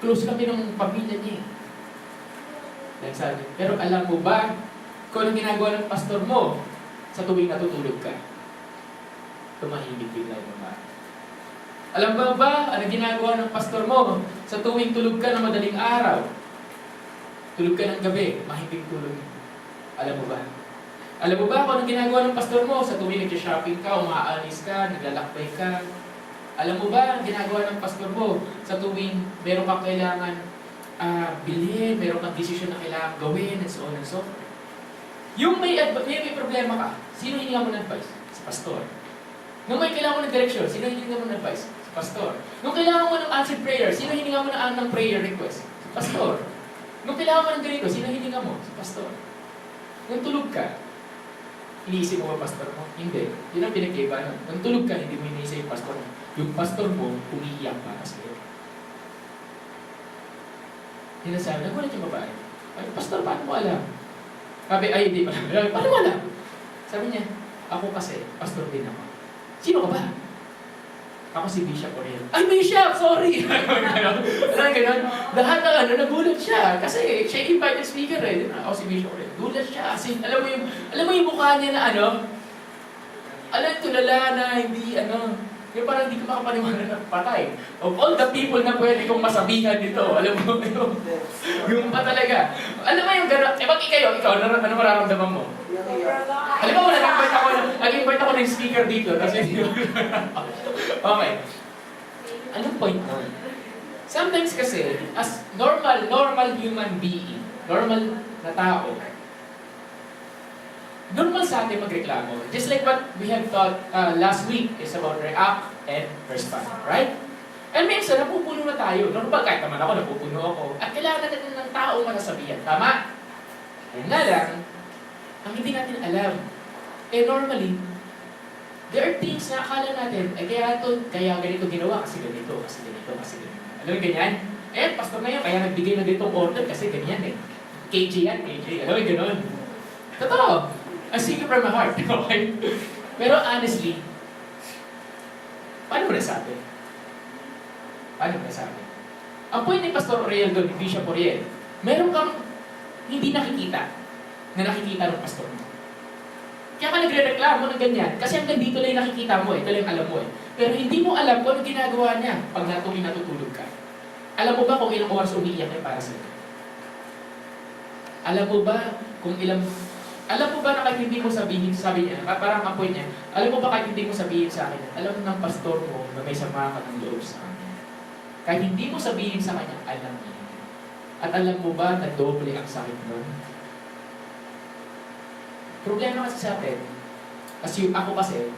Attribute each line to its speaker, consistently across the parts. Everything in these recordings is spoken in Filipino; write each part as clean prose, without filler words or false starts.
Speaker 1: Close kami ng pamilya niya. Yan sabi. Pero alam mo ba kung anong ginagawa ng pastor mo sa tuwing natutulog ka? Tumahimik bigla yung babae. Alam mo ba anong ginagawa ng pastor mo sa tuwing tulog ka ng madaling araw? Tulog ka ng gabi, mahimik tulog. Alam mo ba? Alam mo ba kung anong ginagawa ng pastor mo sa tuwing nag-shopping ka, umaalis ka, naglalakbay ka? Alam mo ba ang ginagawa ng pastor mo sa tuwing meron kang kailangan bilhin, meron kang desisyon na kailangan gawin, and so on and so forth? Yung may problema ka, sino hininga mo ng advice? Si pastor. Nung may kailangan mo ng direksyon, sino hininga mo ng advice? Si pastor. Nung kailangan mo ng answered prayer, sino hininga mo ng prayer request? Si pastor. Nung kailangan mo ng ganito, sino hininga mo? Si pastor. Nung tulog ka, iniisip mo ba pastor mo? Hindi. Yun ang pinag-iba nun. Nung tulog ka, hindi mo iniisip yung pastor mo. Yung pastor mo, umiiyak para sa'yo. Hinasabi, nagulat yung babae. Ay, pastor, paano mo alam? Sabi, ay, hindi pa. Paano mo alam? Sabi niya, ako kasi, pastor din ako. Sino ka ba? Ako si Bishop Oriel. Ay, Bishop! Sorry! Alam ganon? Lahat ng nagulat siya. Kasi siya yung invited speaker eh. Ako si Bishop Oriel. Gulat siya. Kasi, alam mo yung mukha niya na alam, tulala na hindi yung parang hindi ka makapaniwala na patay. Of all the people na pwede kong masabihan dito, alam mo, yung pa talaga. Alam mo yung gano'n, pag ikaw, ano mararamdaman mo? Alam mo, nag-invite ako ng speaker dito, kasi okay. Anong point mo? Sometimes kasi, as normal human being, normal na tao, normal sa atin magreklamo. Just like what we have taught last week is about react and respond, right? And minsan, napupuno na tayo. Normal, kahit naman ako, napupuno ako. At kailangan natin ng tao masasabihan. Tama? Kaya nga lang, ang hindi natin alam. Normally, there are things na akala natin, kaya ganito ginawa, kasi ganito. Alam mo ganyan? Pastor na yan, kaya nagbigay na ditong order, kasi ganyan eh. KJ yan, KJ. Alam mo gano'n? Totoo. I speak from my heart, okay? Pero honestly, paano mo nasabi? Ang point ni Pastor Oriel doon, ni Bishop Oriel, meron kang hindi nakikita na nakikita ng pastor mo. Kaya ka nagre-reklamo ng ganyan, kasi hanggang dito lang yung nakikita mo ito lang alam mo Pero hindi mo alam kung ano ginagawa niya pag natutulog ka. Alam mo ba kung ilang oras umiiyak niya para sa'yo? Alam mo ba na kahit hindi mo sabihin, sabi niya, parang ang point niya, alam mo ba kahit hindi mo sabihin sa akin, alam ng pastor mo na may sama ka ng loob sa kanya. Kahit hindi mo sabihin sa kanya, alam niya. At alam mo ba na doble ang sakit mo? Problema kasi sa atin, ako kasi,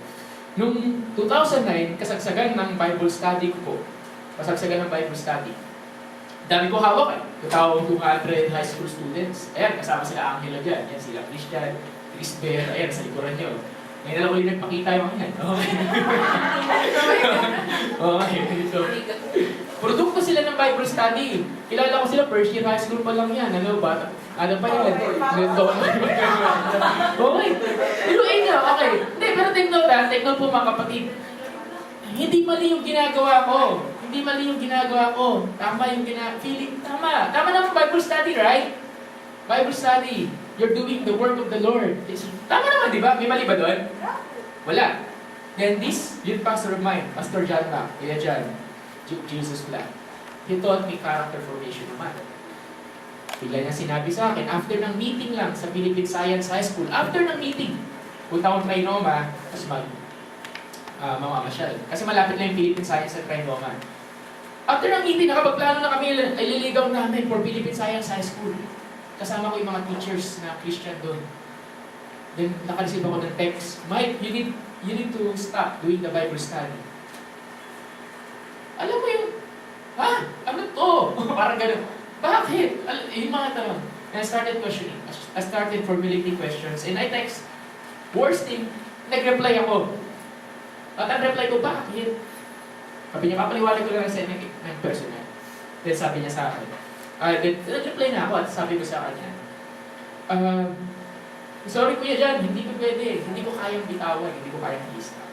Speaker 1: nung 2009, kasagsagan ng Bible study ko po, dami ko hawak 200 high school students. Ayan, kasama sila Angela dyan. Ayan, sila Christian, Chris Bear. Ayan, sa likuran nyo. Ngayon na lang ulit nagpakita yung mga yan. Okay. So, produkto sila ng Bible study. Kilala ko sila, first year high school pa lang yan. Ano ba? Ano pa yan? Okay. Iluin nyo, okay. Hindi, pero take note po mga kapatid. Hindi mali yung ginagawa ko. Tama yung feeling. Tama naman Bible study, right? Bible study. You're doing the work of the Lord. Tama naman, di ba? May mali ba doon? Wala. Then this youth pastor of mine, Pastor John Mac, Kuya John, Jesus Black, he taught me character formation naman. Bigla niya sinabi sa akin, after ng meeting lang sa Philippine Science High School, punta akong Trinoma, tapos mamamasyal. Kasi malapit lang yung Philippine Science at Trinoma. After ng meeting, nakapagplano na kami, ililigaw namin for Philippine Science High School. Kasama ko yung mga teachers na Christian doon. Then, nakareceive ako ng text, Mike, you need to stop doing the Bible study. Alam mo yung, ano to? Parang gano'n. Bakit? Yung mga tanong. And I started questioning. I started formulating questions. And I text, worst thing, nag-reply ako. At ang reply ko, bakit? Sabi niya, papaliwala ko lang sa ng personal. Then sabi niya sa akin, nag-reply na ako at sabi ko sa kanya, sorry Kuya Jan, hindi ko pwede. Hindi ko kayang bitawan, hindi ko kayang i-stop.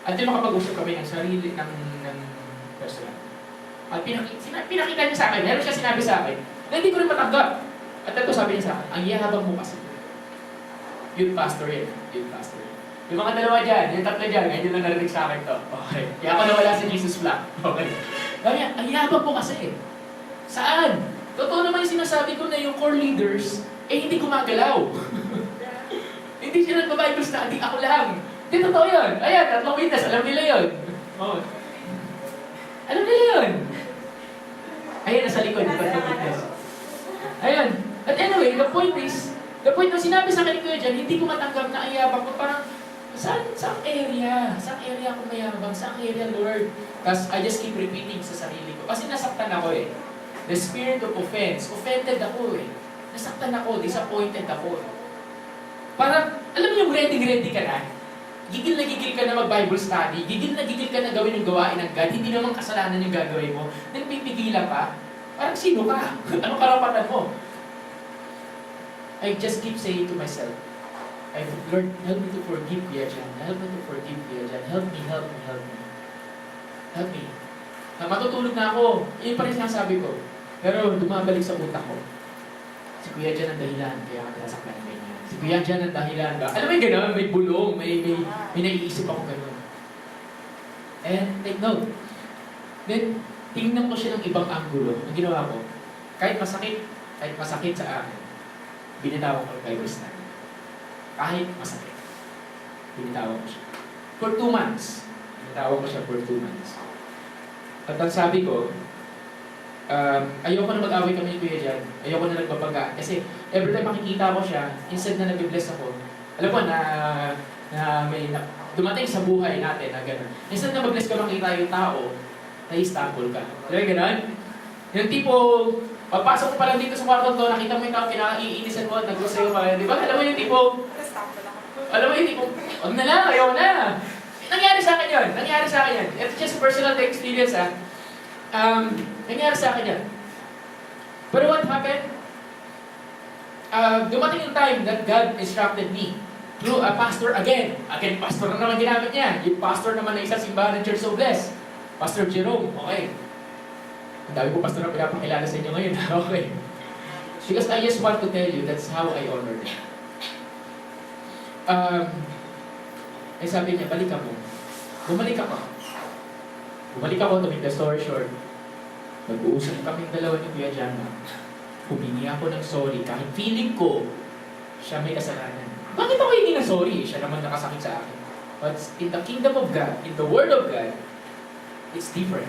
Speaker 1: At yun makapag-usap kami ng sarili ng personal. At pinakita niya sa akin, meron siya sinabi sa akin, na hindi ko rin matanggap. At ito sabi niya sa akin, ang yahabang mo kasi. Youth pastor yan. Youth pastor yan. Yung mga dalawa dyan, yung tatlo dyan, ngayon lang narinig sa akin to. Okay. Kaya ako nawala si Jesus Black. Okay. Sabi niya, ang yahabang mo kasi. Saan? Totoo naman yung sinasabi ko na yung core leaders, hindi gumagalaw. Hindi sila nagpa-Bible study, ako lang. Hindi totoo yun. Ayan, tatlong witness, alam nila yun. Oh. Alam nila yun. Ayan, nasa likod, tatlong witness. Ayan. At anyway, the point na sinabi sa akin ni Kuya Jan, hindi ko matanggap na ayabang ko. Parang, saan area? Saan area ako mayabang? Saan area, Lord? Tapos, I just keep repeating sa sarili ko. Kasi nasaktan ako eh. The spirit of offense. Offended ako eh. Nasaktan ako, disappointed ako. Parang, alam mo yung ready ka na? Gigil ka na mag-Bible study. Gigil ka na gawin yung gawain ng God. Hindi naman kasalanan yung gagawin mo. Nagpipigilan ka. Parang sino ka? Anong karapatan mo? I just keep saying to myself, Lord, help me to forgive Kuya Jan. Help me to forgive Kuya Jan. Help me. Help me. Matutulog na ako. Yun pa rin sinasabi ko. Pero dumabalik sa utak ko. Si Kuya Jan ang dahilan, kaya ako nasaktan ng ganyan. Si Kuya Jan ang dahilan ba? Alam mo yung gano'n, may bulong, may naiisip ako gano'n. And take note. Then, tingnan ko siya ng ibang anggulo. Ang ginawa ko, kahit masakit sa akin, binitawan ko yung Bible study. Kahit masakit. Binitawan ko siya. For 2 months. Binitawan ko siya for 2 months. At ang sabi ko, ayoko na mag-away kami ni Kuya Jan. Ayoko na nagpapaga. Kasi every time makikita ko siya, instead na nag-bless ako, alam mo na may dumating sa buhay natin na gano'n. Instead na mag-bless ka makita yung tao, na-stumble ka. Diba gano'n? Yung tipo, pagpasok ko pa lang dito sa kwarto to, nakita mo yung tao, pinaka-iinisan mo at nag-gusto pa rin. Di ba? Alam mo yung tipo, wag na lang, ayaw na. Nangyari sa akin yun. It's just personal experience ha. Nangyari sa akin yan. Pero what happened? Dumating yung time that God instructed me through a pastor again. Again, pastor na naman ginamit niya. Yung pastor naman na isa simbahan ng Church of Bless. Pastor Jerome. Okay. Ang dami ko pastor na pinapakilala sa inyo ngayon. Okay. Because I just want to tell you, that's how I honor them. Sabi niya, balik ako. Bumalik ako, to make the story short. Nag-uusap kaming dalawa ni Kuya Jan. Humingi ako ng sorry kahit feeling ko siya may kasalanan. Bakit ako hindi na sorry? Siya naman nakasakit sa akin. But in the kingdom of God, in the word of God, it's different.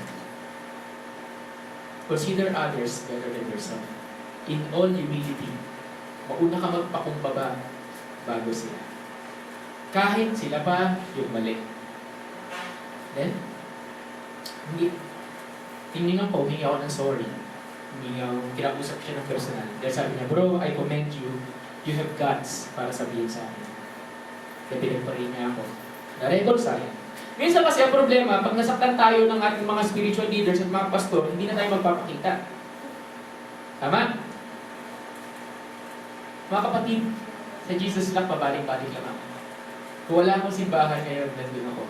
Speaker 1: Consider others better than yourself. In all humility, mauna ka magpakumbaba bago sila. Kahit sila pa yung mali. Then, tingnan ko, humingi ako ng sorry. Kinausap siya ng personal. Dahil sabi niya, bro, I commend you. You have guts para sabihin sa akin. Kaya pinagparin niya ako. Na-record sa akin. Minsan kasi ang problema, pag nasaktan tayo ng ating mga spiritual leaders at mga pastor, hindi na tayo magpapakita. Tama? Mga kapatid, sa Jesus lang, pabalik-balik lang ako. Kung wala akong simbahan ngayon, nandun ako.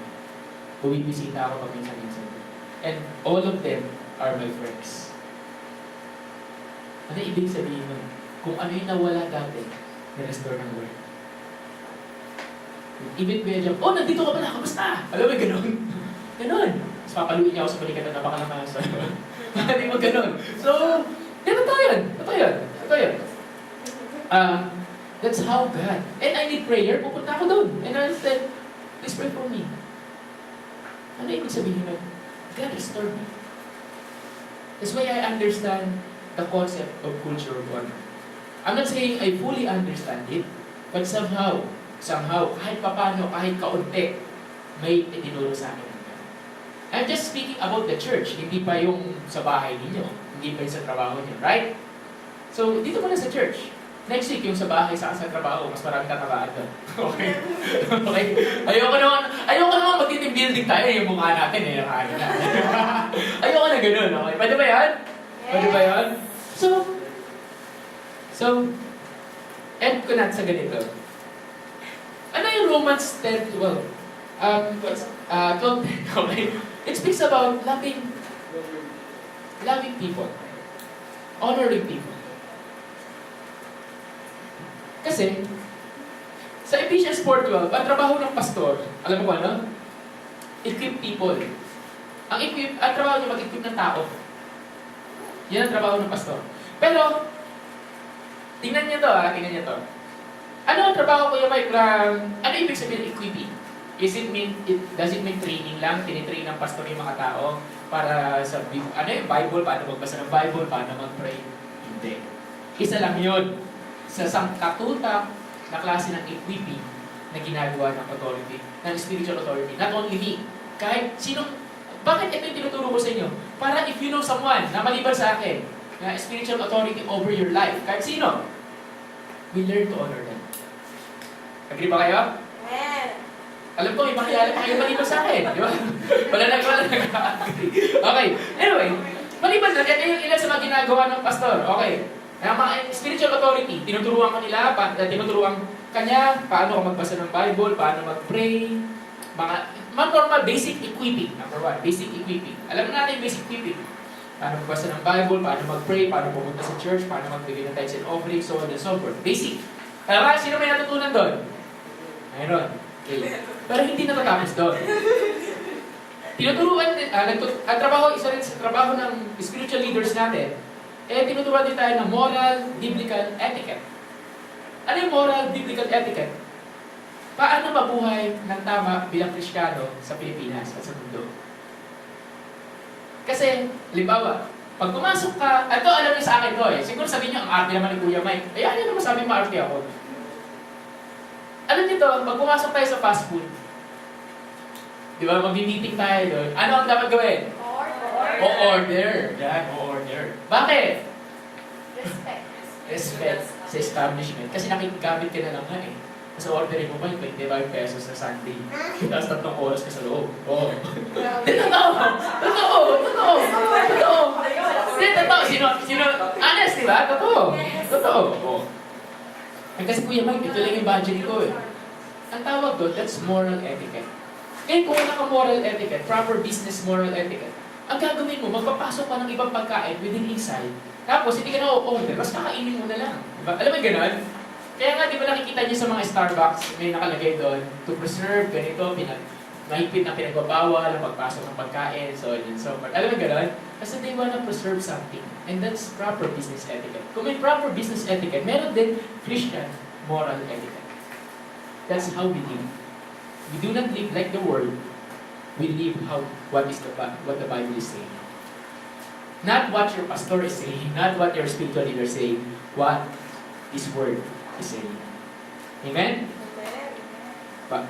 Speaker 1: Bumibisita ako paminsan-minsan. And all of them are my friends. Ano ibig sabihin nun? Kung ano yung nawala dati, na-restore ng Lord. Even Kuya Jan, nandito ka pala, kamusta? Alam mo, ganun. Ganun. Tapos papaluin niya ako sa balikan na napakalakas. Hindi mo ganun. So, totoo yun. That's how God. And I need prayer, pupunta ako doon. And I said, please pray for me. Ano ibig sabihin nun? God restored me. That's why I understand the concept of culture of honor. I'm not saying I fully understand it, but somehow, kahit papano, kahit kaunti, may itinuro sa akin. I'm just speaking about the church, hindi pa yung sa bahay ninyo, hindi pa yung sa trabaho niyo, right? So, dito muna sa church. Next week, yung sa bahay, sa trabaho, mas marami tatabaan doon. Okay? Okay? Ayoko naman magtitim building tayo, yung mukha natin, nakaano na. Ayoko na ganun, okay? Pwede ba yan? Pwede ba yan? So, end ko na sa ganito. Ano yung Romans 10:12? It's 12:10, okay? It speaks about loving loving people, honoring people. Kasi, sa Ephesians 4:12, ang trabaho ng pastor, alam mo ba ano? Equip people. Ang trabaho niya mag-equip ng tao. Yan ang trabaho ng pastor. Pero, tingnan niyo to tingnan niyo to. Ano ang trabaho ko yung ano ibig sabihin ng equipping? Does it mean training lang? Tinitrain ng pastor yung mga tao para sa, ano yung Bible, paano magbasa ng Bible, paano mag-pray? Hindi. Isa lang yun. Sa sangkatutak na klase ng equipping na ginagawa ng authority, ng spiritual authority. Not only me. Kahit sinong, bakit ito yung tinuturo ko sa inyo? Para if you know someone na maliban sa akin, na spiritual authority over your life, kahit sino, we learn to honor them. Agree ba kayo?
Speaker 2: Yeah.
Speaker 1: Alam ko, may makilala pa kayo maliban sa akin. Di ba? Wala nag-agree. Okay. Anyway, maliban na, ito yung ilan sa mga ginagawa ng pastor. Okay. Ang mga spiritual authority, tinuturuan ka nila, tinuturuan kanya, paano ka magbasa ng Bible, paano mag-pray, mga normal basic equipping. Number 1, basic equipping. Alam natin yung basic equipping. Paano magbasa ng Bible, paano mag-pray, paano pumunta sa church, paano magbigay ng tithes and offerings, so on and so forth. Basic. Tama, sino may natutunan doon? Mayroon. Okay. Pero hindi natatapos doon. Tinuturuan din, ang trabaho, isa rin sa trabaho ng spiritual leaders natin, tinuturuan din tayo ng moral, biblical etiquette. Ano yung moral, biblical etiquette? Paano mabuhay ng tama bilang Kristiyano sa Pilipinas at sa mundo? Kasi, halimbawa, pag pumasok ka, ito alam niyo sa akin to siguro sabihin niyo, ang arte naman ni Kuya Mike. Ano naman sabi maarte ako? Alam niyo to, pag pumasok tayo sa fast food, di ba, mag-meeting tayo doon, ano ang dapat gawin? O-order. Yan, o-order. Bakit? Respect sa establishment. Kasi nakikigamit ka na lang nga eh. Kasi orderin mo ba yung 25 pesos na Sunday? Tapos 3 oras ka sa loob. Oo. Totoo! Sino? Honest, di ba? Totoo. Oo. Kasi Kuya Mike, ito lang yung budget ko eh. Ang tawag doon, that's moral etiquette. Ngayon kung wala ka moral etiquette, proper business moral etiquette, ang gagawin mo, magpapasok ka ng ibang pagkain within inside, tapos hindi ka na o-order, mas kakainin mo na lang. Diba? Alam mo yung gano'n? Kaya nga, di ba nakikita niyo sa mga Starbucks, may nakalagay doon, to preserve, ganito, mahigpit na pinagbabawal ang pagpasok ng pagkain, so on and so forth. Alam mo yung gano'n? Kasi they wanna preserve something. And that's proper business etiquette. Kung may proper business etiquette, meron din Christian moral etiquette. That's how we live. We do not live like the world. We live what the Bible is saying. Not what your pastor is saying, not what your spiritual leader is saying, what His Word is saying. Amen? Pa.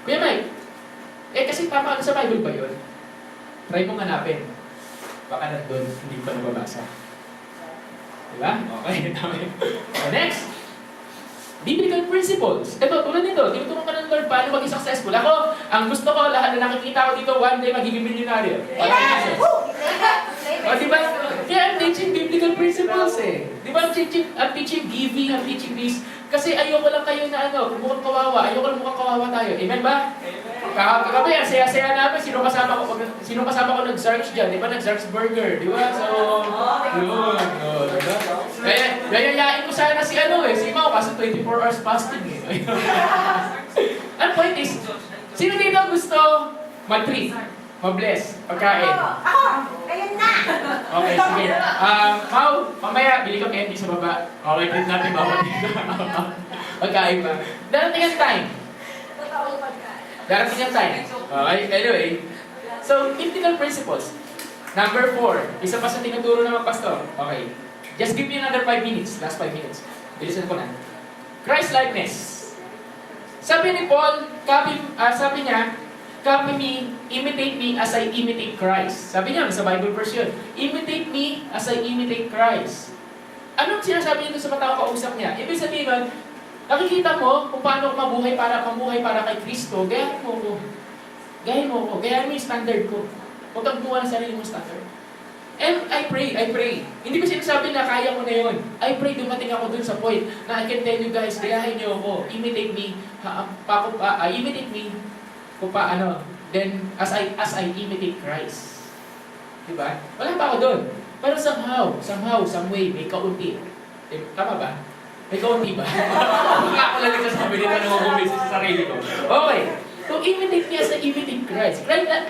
Speaker 1: Kuya Mike, kasi tama sa Bible ba yun? Try mong hanapin. Baka nandun, hindi pa nababasa. Diba? Okay, tama yun. Next. Biblical principles. Ito, tulad nito, tinuturuan ka ng Lord paano maging successful. Ako, ang gusto ko, lahat na nakikita ko dito, one day magiging milyonaryo. O, diba? Kaya I'm teaching biblical principles eh. Diba, I'm teaching giving, I'm teaching this. Kasi ayoko lang kayo na mukhang kawawa. Ayoko lang mukhang kawawa tayo. Amen ba? Kagabi, ang saya-saya namin. Sino kasama ko nag-search dyan? Di ba, nag-search burger? Di ba? So, yun. Diba? Kaya, yayayain ko sana si si Mau, kasi 24 hours fasting eh. Ang point is, sino dito gusto mag-treat? Mag-bless? Pagkain?
Speaker 2: Ako! Ayun na!
Speaker 1: Okay, sige. Mau, mamaya, bili ka candy sa baba. Okay, treat natin bawat dito. Pagkain ba? Darating ang time.
Speaker 2: Totoong pagkain.
Speaker 1: Darating ang time. Okay, anyway. So, biblical principles. Number 4. Isa pa sa tinuturo ng mga pastor. Okay. Just give me another 5 minutes. Last 5 minutes. Bilisan ko na. Christ-likeness. Sabi ni Paul, sabi niya, copy me, imitate me as I imitate Christ. Sabi niya, sa Bible verse yun. Imitate me as I imitate Christ. Anong sinasabi niya sa mga tao kausap niya? Ibig sabihin nun, nakikita mo kung paano mabuhay para kay Kristo, gayahin mo ko. Gayahin mo yung standard ko. Huwag kang gumawa ng sarili mong standard. And I pray. Hindi ko sinasabi na kaya ko na yun. I pray, dumating ako dun sa point na I can tell you guys, gayahin niyo ako, imitate me, imitate me, then as I imitate Christ. Diba? Wala pa ako dun. Pero somehow, some way, may kaunti. Eh, tama ba? May kaunti ba? Baka ako lang nagsasabi nito na mag-umbis sa sarili ko. Okay. To imitate niya sa imitate Christ.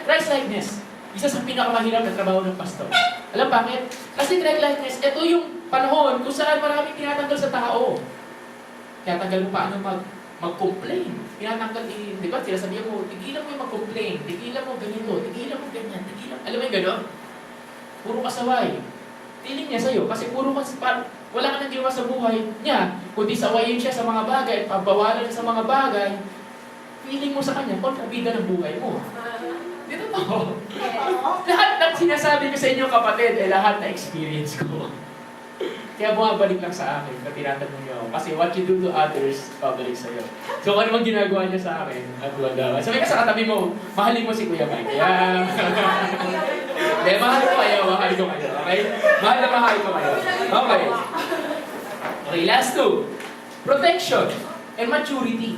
Speaker 1: Christ-likeness. Isa sa pinakamahirap na trabaho ng pastor. Alam bakit? Kasi Christ-likeness, ito yung panahon kung saan maraming tinatanggal sa tao. Tinatanggal mo paano mag-complain. Tinatanggal, di ba? Sinasabihan mo, tigilan mo yung mag-complain. Tigilan mo ganito. Tigilan mo ganyan. Tigilan. Alam mo yung gano'n? Puro kasaway. Feeling niya sa'yo. Kasi puro wala ka nang ginawa sa buhay niya. Kundi sawayin siya sa mga bagay, pabawalan siya sa mga bagay, feeling mo sa kanya, kontrabida ng buhay mo. Dito to. Lahat ng sinasabi ko sa inyo, kapatid, lahat na experience ko. Kaya bumabalik lang sa akin, pag tinatanong niyo ako. Kasi what you do to others, pabalik sa'yo. So kung ano mang ginagawa niya sa akin, at wala. Sabi ka sa katabi mo, mahalin mo si Kuya Mike. Kaya... mahal ko kayo. Okay? Mahal ko kayo. Okay. Okay, last two. Protection and maturity.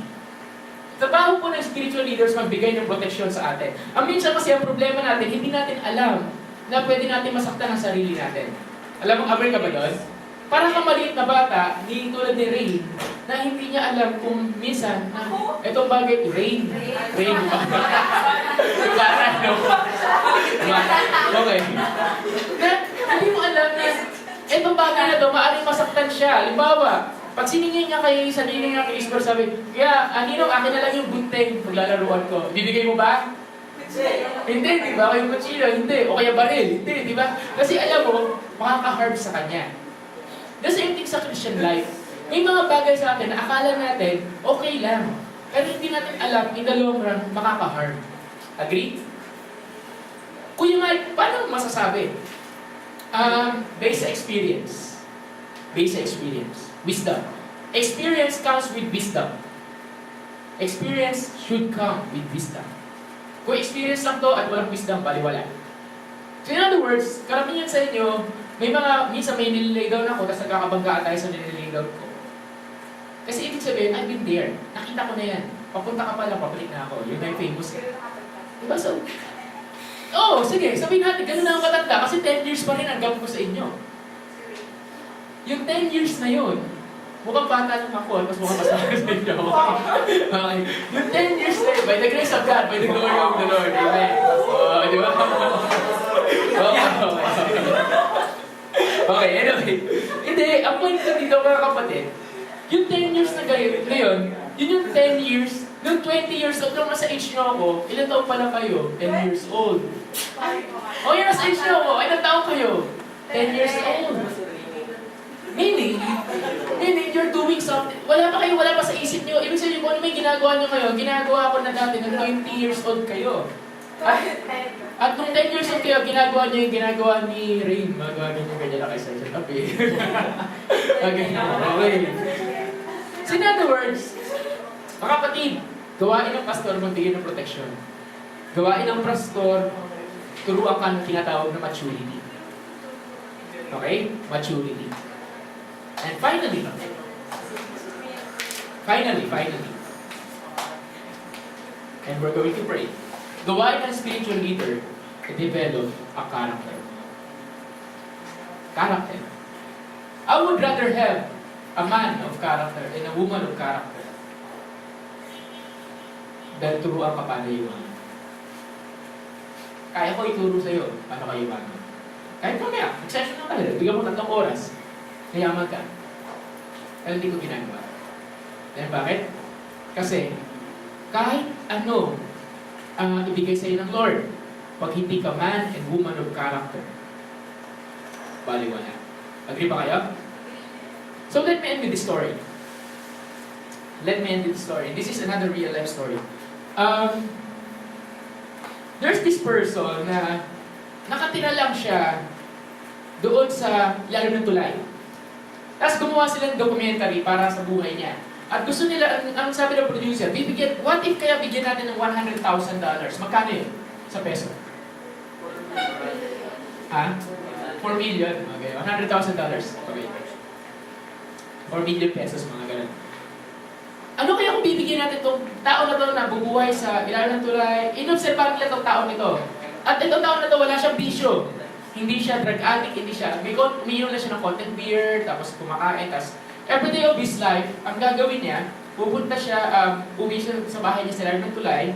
Speaker 1: Trabaho po ng spiritual leaders magbigay ng protection sa atin. Ang minsan kasi ang problema natin, hindi natin alam na pwede natin masaktan ang sarili natin. Alam mo, aware ka ba doon? Parang kang maliit na bata, di tulad ni Rain, na hindi niya alam kung minsan na itong bagay, Rain ba? Yung bata, no? Okay. Na, hindi mo alam na itong bagay na ito, maaaring masaktan siya. Halimbawa, pag siningin niya kay sarili niya kay Isbor, sabi, kaya, Ninong, akin na lang yung gunting, paglalaruan ko. Bibigay mo ba? Hindi, di ba? O yung kutsilo, hindi. O kaya baril, hindi, di ba? Kasi alam mo, makaka-harm sa kanya. The same thing sa Christian life. May mga bagay sa atin na akala natin, okay lang. Pero hindi natin alam, in the long run, makaka-harm. Agree? Kuya Mike, paano masasabi? Based sa experience. Based sa experience. Wisdom. Experience comes with wisdom. Experience should come with wisdom. Kung experience lang to at walang wisdom, baliwala. So in other words, karamihan sa inyo, minsan may nililay down ako, tapos nagkakabanggaan tayo sa nililay down ko. Kasi ibig sabihin, I've been there. Nakita ko na yan. Papunta ka pa lang, pabalik na ako. Yun na yung famous. Diba? So, sige, sabihin natin, ganun na ang katanda, kasi 10 years pa rin ang gawin ko sa inyo. Yung 10 years na yun, mukhang bata lang ako, mas mukhang mas sa inyo. Okay. Yung 10 years na yun, by the grace of God, by the glory of the Lord. Amen. Di ba? Okay, anyway. Hindi, ang point ko dito mga kapatid, yung 10 years na ngayon, yun yung 10 years, nung 20 years old, nung nasa age nyo ako, ilan taon pa lang kayo? 10 years old. Yung nasa age nyo ako, ilan taon kayo? 10 years old. Meaning, you're doing something, wala pa sa isip nyo. Ibig sabihin, kung ano may ginagawa nyo ngayon, ginagawa ko na dati, nung 20 years old kayo. At nung 10 years old kayo, ginagawa niyo yung ginagawa ni Rain. Magawa niyo yung ganyan na kayo sa tabi. Okay. So in other words, mga kapatid, gawain ng pastor, magbigay ng protection. Gawain ng pastor, turuan ka ng tinatawag na maturity. Okay? Maturity. And finally, and we're going to pray. Gawain ng spiritual leader to develop a character. Character. I would rather have a man of character and a woman of character than turuan ka paano iwan. Kaya ko ituro sa'yo paano ka iwan. Kahit mamaya, mag-session lang tayo. Bigyan mo 3 oras. Kayaman ka. Pero hindi ko ginagawa. Dahil bakit? Kasi, kahit ano ang ibigay sa iyo ng Lord, pag hindi ka man and woman of character, baliwala. Agree ba kayo? So let me end with this story. This is another real life story. There's this person na nakatira lang siya doon sa ilalim ng tulay. Tapos gumawa sila ng documentary para sa buhay niya. At gusto nila, ang sabi ng producer, what if kaya bigyan natin ng $100,000? Magkano yun? Sa peso? Ha? 4 million. Okay. $100,000. Okay. 4 million pesos, mga ganun. Ano kaya kung bibigyan natin itong tao na to na bubuhay sa ilalim ng tulay? Inobserbahan nila itong tao nito. At itong tao na to, wala siyang bisyo. Hindi siya drug addict, hindi siya, umiinom na siya ng content beer, tapos kumakain, tapos every day of his life, ang gagawin niya, pupunta siya, uwi siya sa bahay niya sa Larry ng Tulay,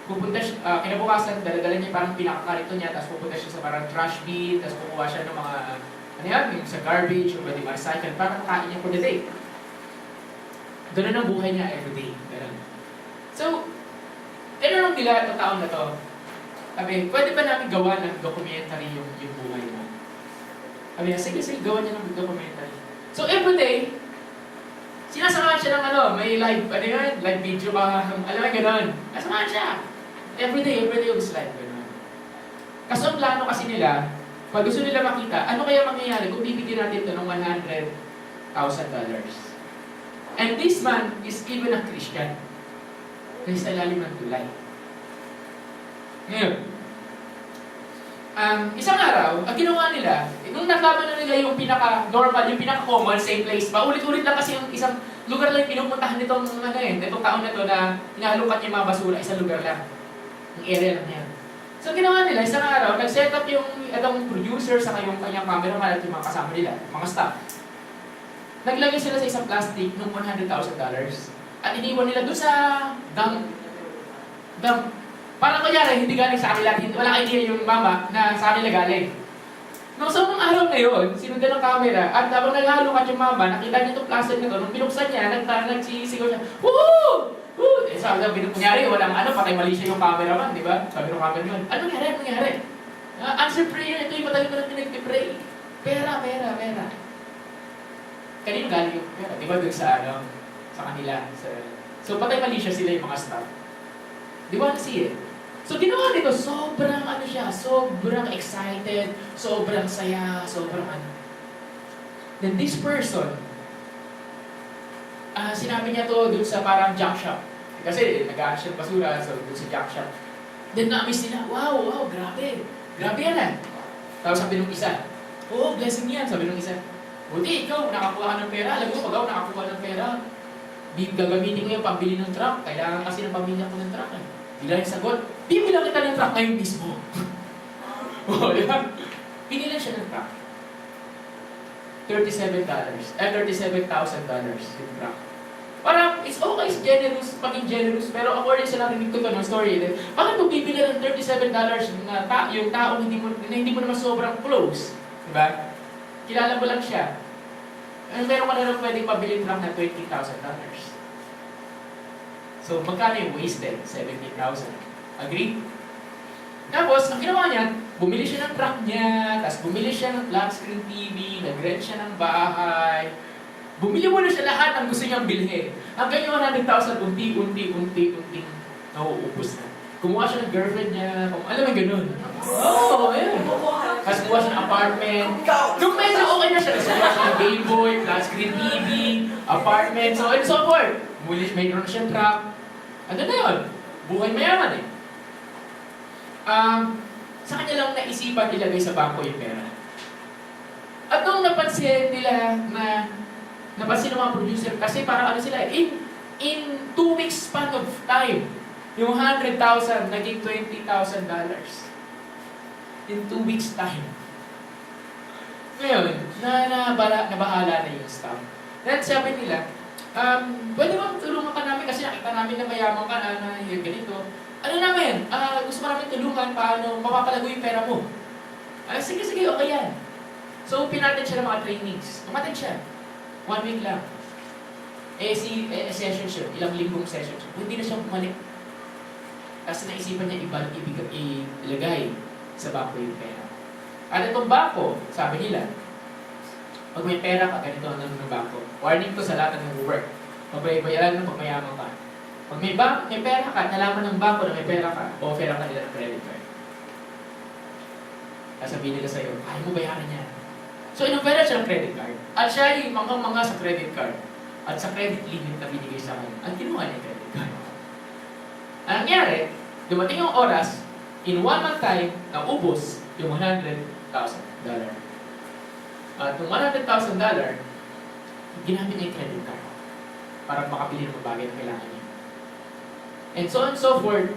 Speaker 1: pupunta siya, kinabukasan, daladala niya parang pinakakarito niya, tapos pupunta siya sa parang trash bin, tapos kukuha siya ng mga, ano yan, yung sa garbage, yung pwede ma-recycle, parang kain niya for the day. Ganun ang buhay niya every day. Ganun. So, tinanong nila itong taon na to, sabi, pwede ba namin gawa ng documentary yung buhay mo? Sabi niya, sige, gawa niya ng documentary. So, every day, sinasamahan siya ng may live, live video ka, alam mo gano'n. Nasamahan siya. Every day of his life, gano'n. Kaso ang plano kasi nila, pag gusto nila makita, ano kaya mangyayari kung bibigyan natin ito ng $100,000? And this man is even a Christian. Kasi sa ilalim ng tulay. Ngayon, isang araw, ang ginawa nila, nung nalaman na nila yung pinaka-normal, yung pinaka-common, same place, paulit-ulit lang kasi yung isang lugar lang pinupuntahan nitong taon na to na hinahalukat yung mga basura, isang lugar lang. Yung area lang yan. So, ginawa nila, isang araw, nag-set up yung itong producer sa kanyang cameraman at yung mga kasama nila, mga staff. Naglagay sila sa isang plastic ng $100,000 at iniwan nila doon sa dump. Parang kunyari, hindi galing sa kanila, wala idea yung mama na sa kanila galing. Nung sa mga araw na yun, sinundan ng camera, at habang naghalukat yung mama, nakita niya itong plastic na to, nung binuksan niya, nagsisigaw siya, woohoo! Woo! Eh, sabi na, kunyari, walang patay mali siya yung cameraman, di ba? Sabi ng cameraman, ano nangyari? Answer prayer, ito yung matagal ko na pinag-pray. Pera. Kanino galing yung pera? Di ba dun sa kanila? So, patay mali siya sila yung mga staff. Di ba see it? So, ginawa nito, sobrang excited, sobrang saya, Then this person, sinabi niya to dun sa parang junk shop. Kasi nag-aano siya ng basura, so dun sa junk shop. Then na-miss nila, wow, grabe yan Tapos sabi nung isa, blessing yan, sabi nung isa. Buti, ikaw, nakakuha ka ng pera. Alam mo, pag ako nakakuha ng pera, gagamitin ko yung pambili ng truck. Kailangan kasi ng pamilya ko ng truck. Bila yung sagot, bibilang kita ng truck ngayon mismo. Diba? Pinilan siya ng truck. $37,000 yung truck. Parang, it's okay, it's generous, maging generous, pero according sa narinig ko ng story, bakit mo bibili ng $37 na yung taong hindi mo naman sobrang close? Diba? Kilala mo lang siya. Meron ka na lang pwedeng pabili truck na $20,000. So, magkano yung wasted? $17,000. Agree? Tapos, ang ginawa niya, bumili siya ng truck niya, tapos bumili siya ng flat screen TV, nag-rent siya ng bahay. Bumili mo na siya lahat ng gusto niyang bilhin. Hanggang yung $100,000, unti-unti nauubos na. Kumuha siya ng girlfriend niya, alam mo ganun. Ayun. Tapos kumuha siya ng apartment. Nung medyo okay na siya, tapos kumuha siya ng Game Boy, flat screen TV, apartment, so on and so forth. Mayroon na siyang truck. Ano na yun? Buhay mayaman sa kanya lang naisipan ilagay sa bangko yung pera. At nung napansin nila napansin ng mga producer, kasi parang sila, in 2 weeks span of time, yung $100,000 naging $20,000. In 2 weeks time. Ngayon, nabahala na yung staff. Then sabi nila, pwede bang tulungan ka namin kasi nakita namin na mayaman ka na ganito. Ano namin? Gusto mo namin tulungan paano mapapalago yung pera mo. Sige, okay yan. So, pinatid siya ng mga trainings. Tumatid siya. 1 week lang. Session siya. Ilang linggong session siya. Hindi na siya bumalik. Kasi naisipan niya ilagay sa bangko yung pera. At itong bangko, sabi nila, pag may pera ka, ganito ang ng bangko. Warning to sa lahat ng work. Mabayaran mo pag mayaman ka. Pag may pera ka, nalaman ng bangko na may pera ka, offer ka nila ng credit card. Sabihin nila sa'yo, ayaw mo bayaran yan. So, in-offer siya ng credit card. At siya ay mga sa credit card. At sa credit limit na binigay sa akin. At kinuha niya yung credit card. Ang nangyari, dumating yung oras, in 1 month time, naubos yung $100,000. At yung $100,000, ginamit niya yung credit card para makabili ng bagay na kailangan niya. And so on and so forth,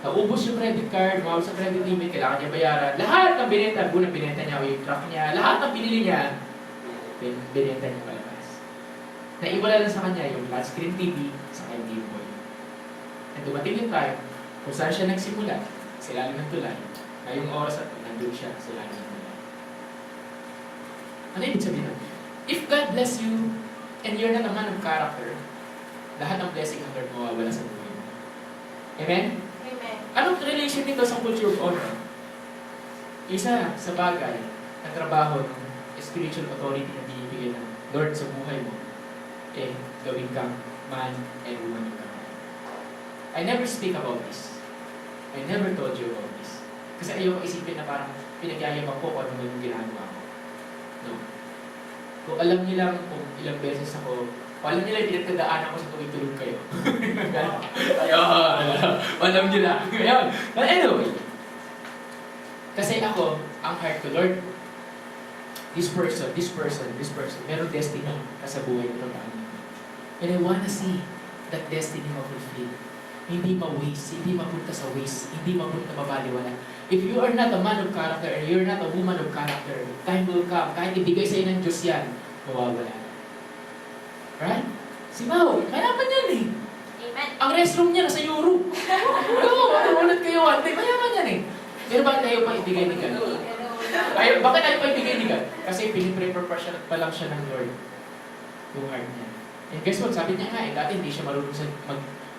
Speaker 1: Naubos yung credit card, umabot sa credit limit, kailangan niya bayaran. Lahat ng binenta, unang binenta niya o yung truck niya, lahat ng binili niya, binenta niya palabas. Naiwala lang sa kanya yung flat screen TV sa kanyang Game Boy. At dumating yung time, kung saan siya nagsimula, sa ilalim ng tulay, ngayong oras at nandun siya sa ilalim ng tulay. Ano ibig sabihin natin? If God bless you, and you're not a man of character, lahat ng blessing ng Lord mawawala sa buhay mo. Amen?
Speaker 2: Amen.
Speaker 1: Anong relation nito sa culture of honor? Isa sa bagay na trabaho ng spiritual authority na binibigay ng Lord sa buhay mo, gawin kang man and woman of God. I never speak about this. I never told you about this. Kasi ayoko isipin na parang pinagyayabang ko kung ano yung ginagawa ko. No. Kung alam niyo lang kung ilang beses ako, kung alam niyo lang pinagtadaanan ko sa tuwing tulog kayo. Ayun, alam niyo lang. Ngayon, but anyway, kasi ako, ang heart ko, Lord, this person, merong destiny sa buhay nito. And I wanna see that destiny ma-fulfill. Hindi ma-waste, hindi mapunta sa waste, hindi mapunta mabaliwala. If you are not a man of character, and you're not a woman of character, time will come, kahit ibigay sa'yo ng Diyos yan, mawawala. Right? Si Mau, mayaman yan eh.
Speaker 2: Amen.
Speaker 1: Ang restroom niya nasa Europe. Oo, matulad kayo, ante, mayaman yan eh. Pero bakit ayaw pa ibigay ni God? Bakit ayaw pa ibigay ni God? Kasi piniprepare pa lang siya ng Lord. Yung heart niya. And guess what? Sabi niya nga dati hindi siya marunong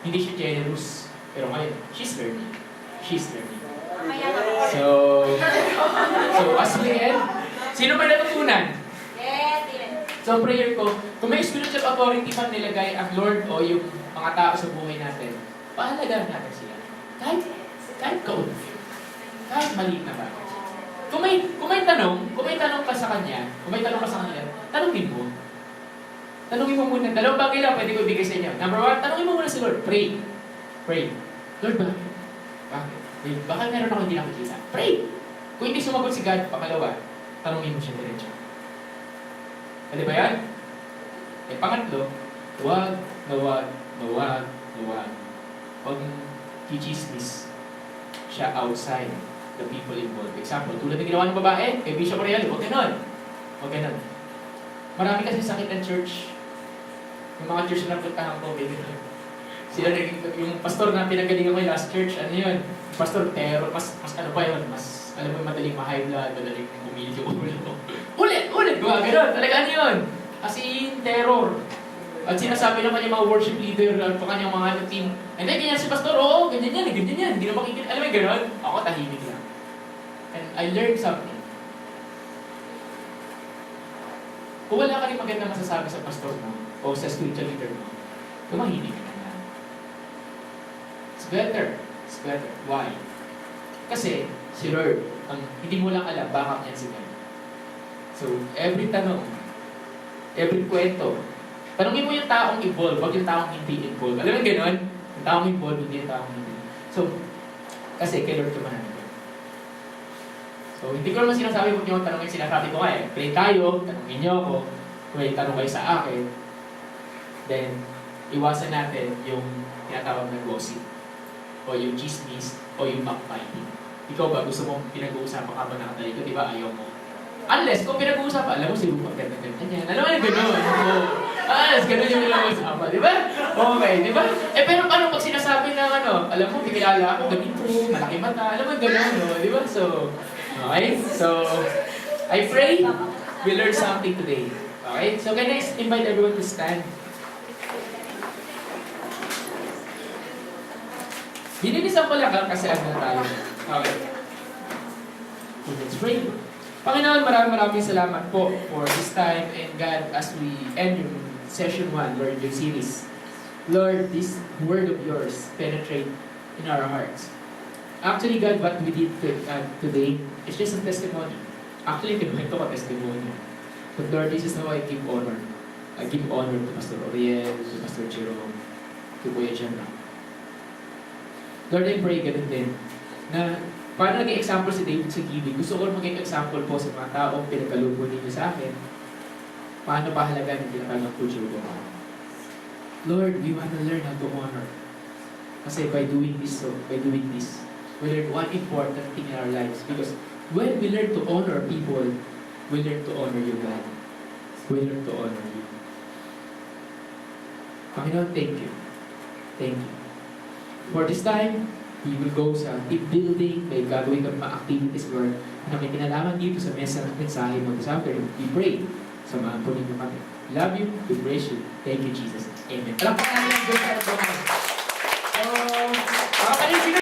Speaker 1: hindi siya generous. Pero ngayon, she's learning. She's learning. So as we end, sino ba natutunan?
Speaker 2: Yes, amen.
Speaker 1: So prayer ko, kung may spiritual authority man nilagay ang Lord o yung mga tao sa buhay natin, pahalagaan natin sila. Kahit kaunti. Kahit maliit na bagay. Kung may tanong ka sa kanya, tanungin mo. Tanungin mo muna. Dalawang bagay lang pwede ko ibigay sa inyo. Number one, tanungin mo muna si Lord. Pray. Lord, bakit? Baka meron ako hindi nakikita. Pray. Kung hindi sumagot si God, pangalawa, tanungin mo siya diretso. Pwede ba yan? Pangatlo, huwag i-chismis siya outside the people involved. Example, tulad ng ginawa ng babae, kay Bishop Real, huwag ganon. Marami kasi sakit ng church. Yung mga church na napuntahan ko, baby. Sila yung pastor na pinagalingan ko yung last church, ano yun? Pastor, pero mas ano pa yun? Mas, alam mo, madaling ma-high blood, madaling bumili yung ulo. Ulit, gano'n. Talaga ano yun? As in, terror. At sinasabi naman yung mga worship leader, pa kanyang mga team, and then, ganyan si pastor, ganyan yan. Hindi na makikita. Alam mo yung gano'n? Ako, tahimik lang. And I learned something. Kung wala ka rin maganda masasabi sa pastor mo, o sa spiritual leader mo, tumahimik ka na. It's better. Why? Kasi, si Lord, hindi mo lang alam, bakit yan si God. So, every tanong, every kwento, tanongin mo yung taong involved, wag yung taong hindi involved. Alam mo yung gano'n? Yung taong involved, hindi yung taong hindi. So, kasi kay Lord tumanan. So, hindi ko naman sinasabi kung yung tanongin sinasabi ko nga pray tayo, tanongin niyo ako, kung may tanong kayo sa akin, then, iwasan natin yung tinatawag na gossip, o yung chismis, o yung backbiting. Ikaw ba, gusto mong pinag-uusapan ka ba nakatalikod, di ba? Ayaw mo. Unless, kung pinag-uusapan, alam mo si Lupa, ganda-ganda niya. Alam mo yung gano'n. Unless, gano'n yung pinag-uusapan, di ba? Okay, di ba? Pero paano pag sinasabi ng alam mo, bigilala ako, ganito, malaki mata, alam mo yung gano'n, no? Di ba? So, okay? So, I pray we learn something today. Okay? So, can I invite everyone to stand? Binilisan ko lang kasi ano na tayo. Okay. Let's pray. Panginoon, maraming salamat po for this time and God as we end yung session 1, Lord, your series. Lord, this word of yours penetrate in our hearts. Actually, God, what we did today is just a testimony. Actually, kinuwento ko testimony. But Lord, this is how I give honor. I give honor to Pastor Oriel, to Pastor Jerome, to Kuya Jenna. Lord, I pray ganun din na paano naging example si David sa giving. Gusto ko maging example po sa mga taong pinagkaloob ninyo sa akin. Paano pahalaga ng tinatawag ng culture ko. Lord, we want to learn how to honor. Kasi by doing this, we learn one important thing in our lives. Because when we learn to honor people, we learn to honor you, God. We learn to honor you. Panginoon, thank you. Thank you. For this time, we will go sa team building, may gagawin kami mga activities, Lord, na may kinalaman dito sa mensahe mo this afternoon. We pray. Samahan po ninyo kami. Love you. We praise you. Thank you, Jesus. Amen. Alam po namin ang Diyos sa So, mga